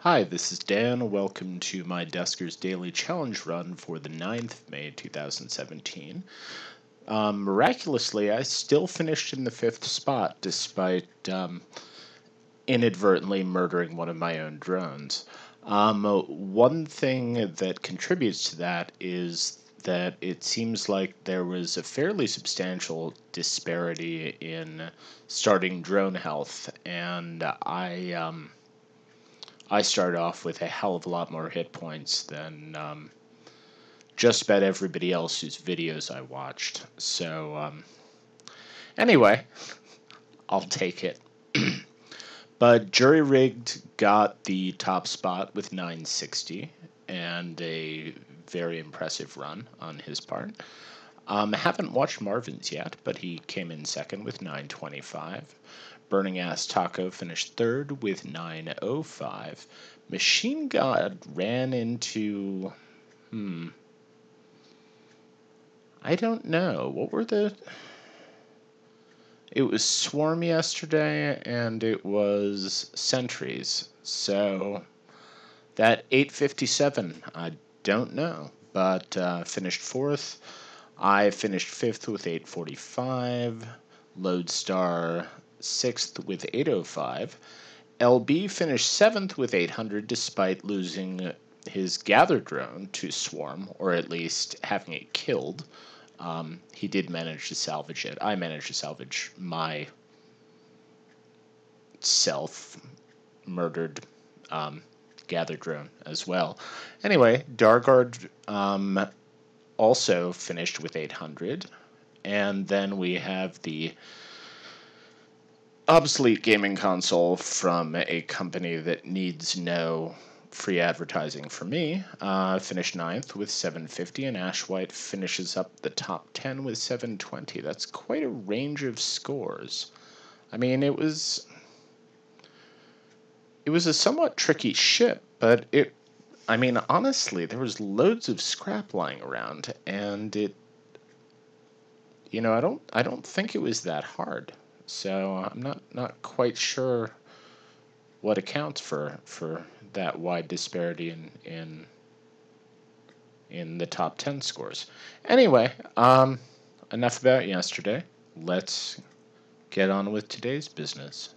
Hi, this is Dan. Welcome to my Duskers Daily Challenge run for the 9th of May 2017. Miraculously, I still finished in the 5th spot despite inadvertently murdering one of my own drones. One thing that contributes to that is that it seems like there was a fairly substantial disparity in starting drone health, and I started off with a hell of a lot more hit points than just about everybody else whose videos I watched. So, anyway, I'll take it. But Jury Rigged got the top spot with 960, and a very impressive run on his part. Haven't watched Marvin's yet, but he came in second with 925. Burning Ass Taco finished third with 905. Machine God ran into... I don't know. What were the... It was Swarm yesterday, and it was Sentries. So, that 857, I don't know. But finished fourth. I finished fifth with 845. Lodestar 6th with 805. LB finished 7th with 800 despite losing his gather drone to Swarm, or at least having it killed. He did manage to salvage it. I managed to salvage my self-murdered gather drone as well. Anyway, Dargard also finished with 800. And then we have the obsolete gaming console from a company that needs no free advertising for me, finished 9th with 750, and Ash White finishes up the top 10 with 720. That's quite a range of scores. I mean, it was a somewhat tricky ship, but I mean, honestly, there was loads of scrap lying around, and I don't think it was that hard. So I'm not quite sure what accounts for that wide disparity in the top 10 scores. Anyway, enough about yesterday. Let's get on with today's business.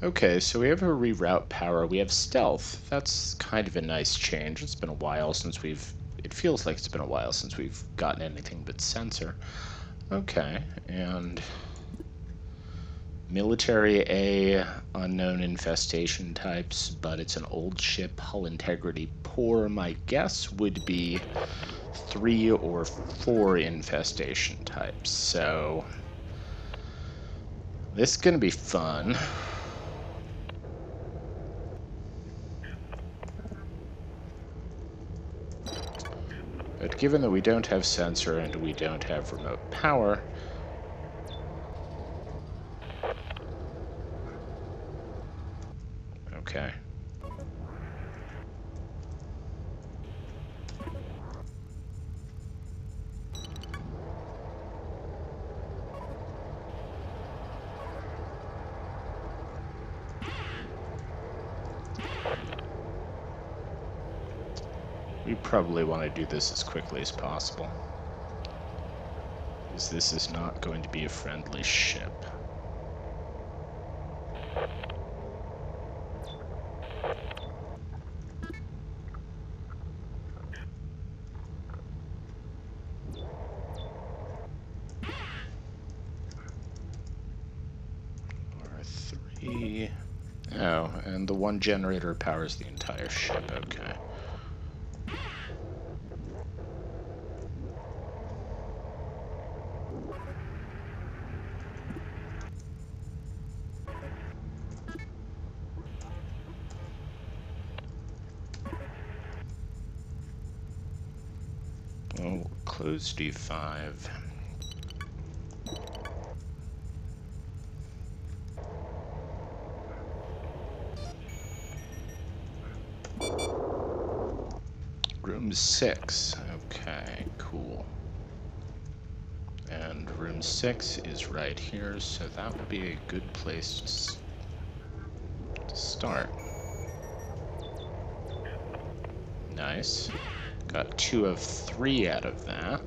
Okay, so we have a reroute power. We have stealth. That's kind of a nice change. It's been a while since it feels like it's been a while since we've gotten anything but sensor. Okay, and military A, unknown infestation types, but it's an old ship, hull integrity poor. My guess would be 3 or 4 infestation types, so this is gonna be fun. But given that we don't have sensor and we don't have remote power, okay. We probably want to do this as quickly as possible, because this is not going to be a friendly ship. R3. Oh, and the one generator powers the entire ship, okay. Oh, close D5. Room 6. Okay, cool. And room room 6 is right here, so that would be a good place to start. Nice. Got 2 of 3 out of that.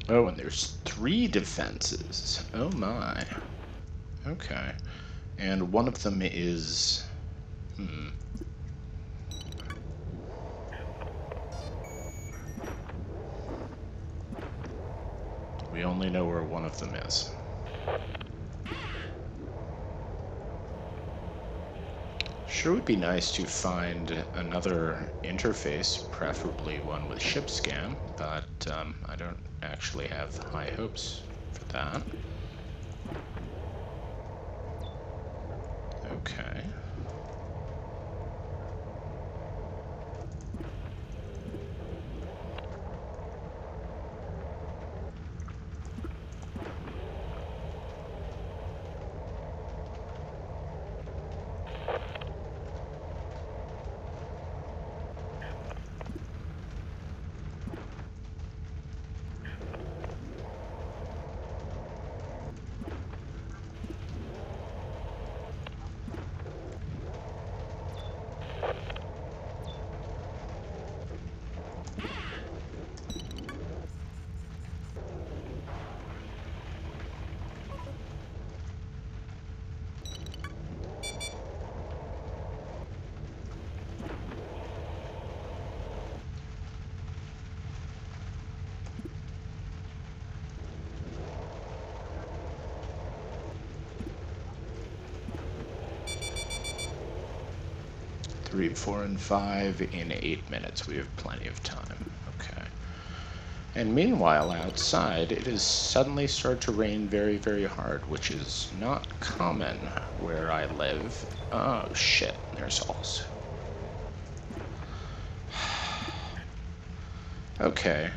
Oh, and there's 3 defenses. Oh my. Okay. And one of them is... We only know where one of them is. Sure would be nice to find another interface, preferably one with ship scan, but I don't actually have high hopes for that. Okay. Three, 4, and 5 in 8 minutes. We have plenty of time. Okay. And meanwhile, outside, it has suddenly started to rain very, very hard, which is not common where I live. Oh, shit. There's also... Okay.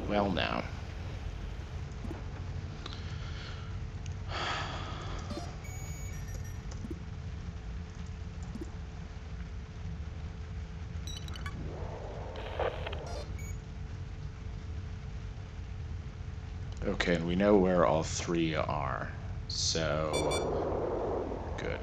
Well, now. Okay, and we know where all 3 are, so good.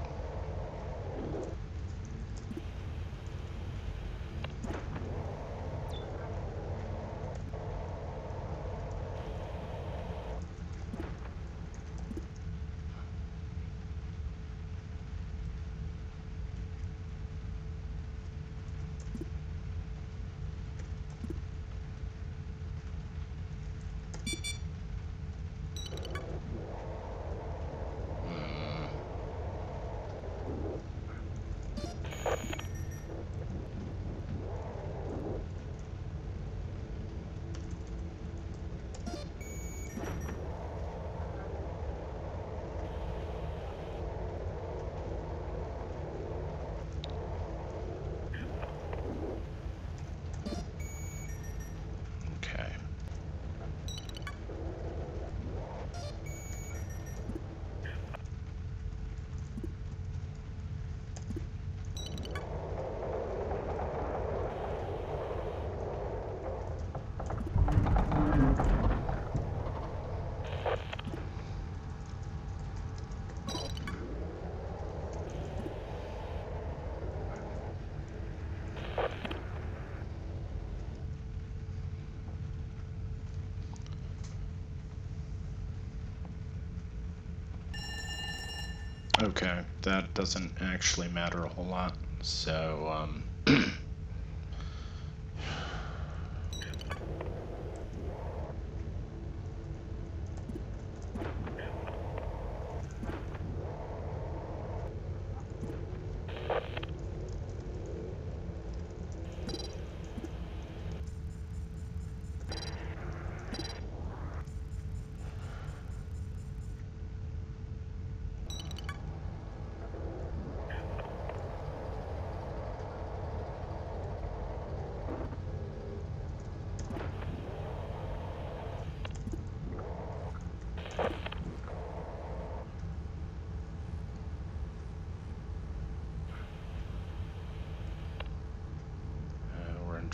Okay, that doesn't actually matter a whole lot, so,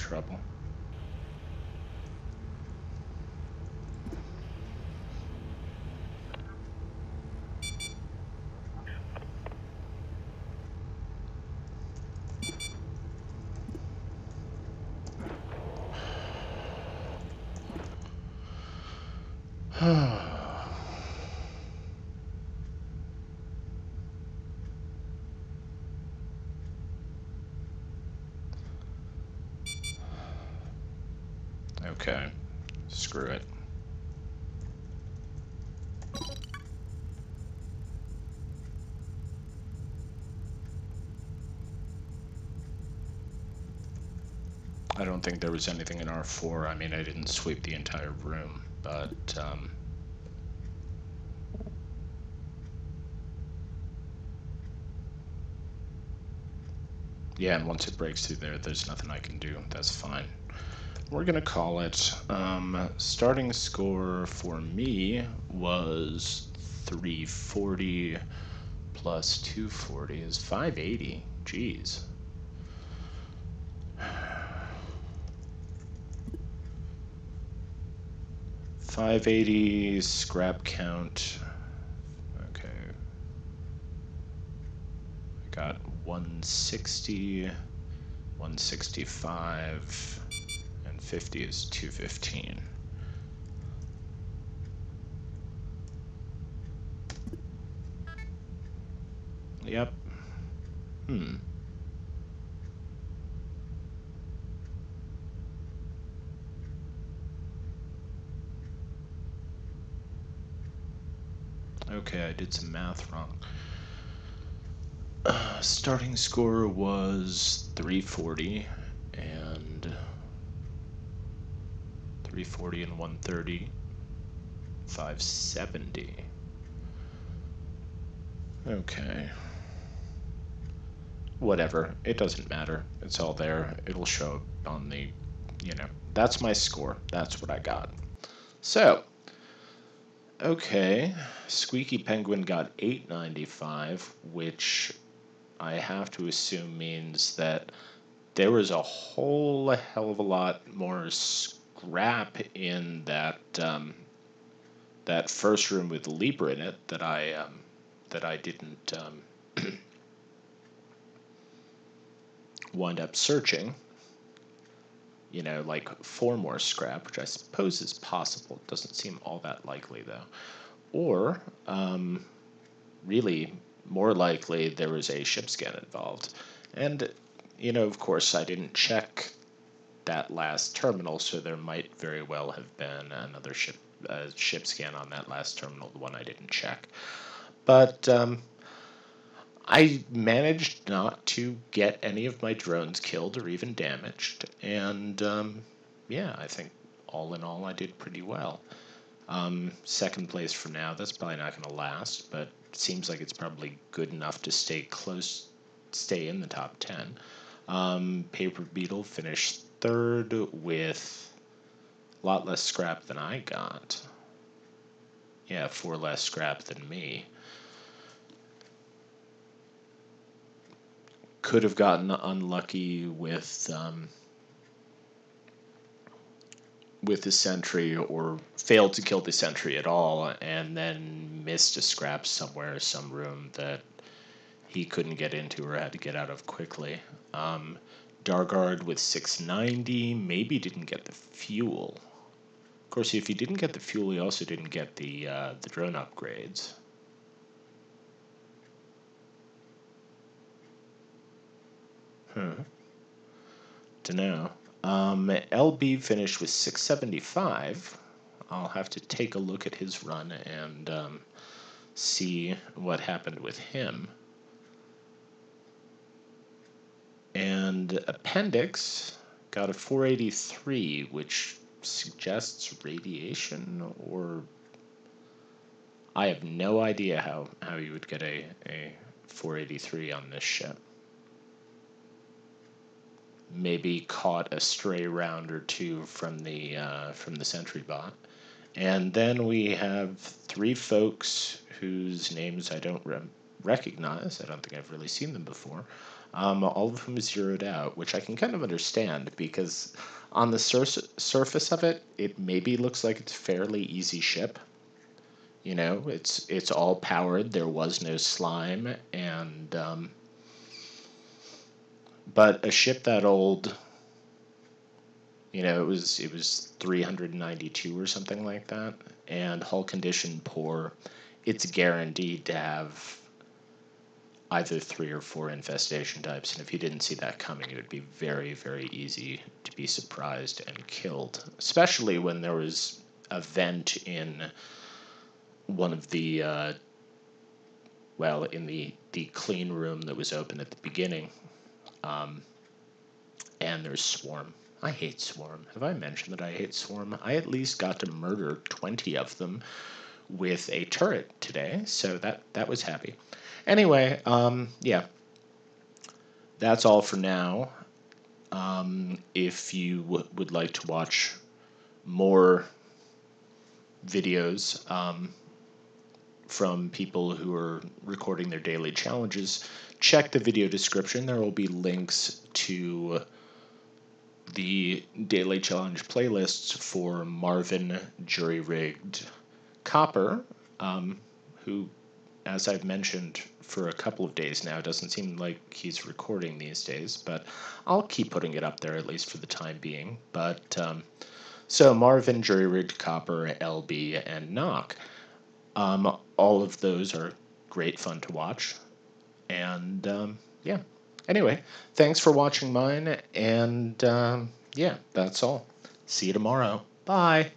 trouble. Okay, screw it. I don't think there was anything in R4. I mean, I didn't sweep the entire room, but yeah, and once it breaks through there, there's nothing I can do. That's fine. We're gonna call it. Starting score for me was 340 plus 240 is 580. Jeez. $580 scrap count. Okay. I got 160, 165, and 50 is 215. Yep. Okay, I did some math wrong. Starting score was 340 and 340 and 130, 570. Okay. Whatever. It doesn't matter. It's all there. It'll show up on the, that's my score. That's what I got. So, okay. Squeaky Penguin got 895, which I have to assume means that there was a whole hell of a lot more scrap in that that first room with the Libra in it that I didn't wind up searching. You know, like 4 more scrap, which I suppose is possible. It doesn't seem all that likely though. Or really more likely there was a ship scan involved. And of course I didn't check that last terminal, so there might very well have been another ship scan on that last terminal, the one I didn't check. But I managed not to get any of my drones killed or even damaged, and yeah, I think all in all I did pretty well. Second place for now, that's probably not going to last, but it seems like it's probably good enough to stay in the top 10. Paper Beetle finished third with a lot less scrap than I got. Yeah, 4 less scrap than me. Could have gotten unlucky with the sentry, or failed to kill the sentry at all, and then missed a scrap somewhere, some room that he couldn't get into or had to get out of quickly. Dargard with 690 maybe didn't get the fuel. Of course, if he didn't get the fuel, he also didn't get the drone upgrades. Dunno. LB finished with 675. I'll have to take a look at his run and see what happened with him. And Appendix got a 483, which suggests radiation, or I have no idea how you would get a 483 on this ship. Maybe caught a stray round or two from the sentry bot. And then we have 3 folks whose names I don't recognize. I don't think I've really seen them before. All of them zeroed out, which I can kind of understand because on the surface of it, it maybe looks like it's a fairly easy ship. You know, it's all powered. There was no slime, and but a ship that old, you know, it was 392 or something like that, and hull condition poor. It's guaranteed to have either 3 or 4 infestation types, and if you didn't see that coming, it would be very, very easy to be surprised and killed, especially when there was a vent in one of the, in the clean room that was open at the beginning, and there's Swarm. I hate Swarm. Have I mentioned that I hate Swarm? I at least got to murder 20 of them with a turret today, so that was happy. Anyway, yeah, that's all for now. If you would like to watch more videos from people who are recording their daily challenges, check the video description. There will be links to the daily challenge playlists for Marvin Jury Rigged Copper, who, as I've mentioned for a couple of days now, doesn't seem like he's recording these days, but I'll keep putting it up there at least for the time being. But so Marvin, Jury Rigged Copper, LB, and Knock. All of those are great fun to watch. And yeah. Anyway, thanks for watching mine, and yeah, that's all. See you tomorrow. Bye.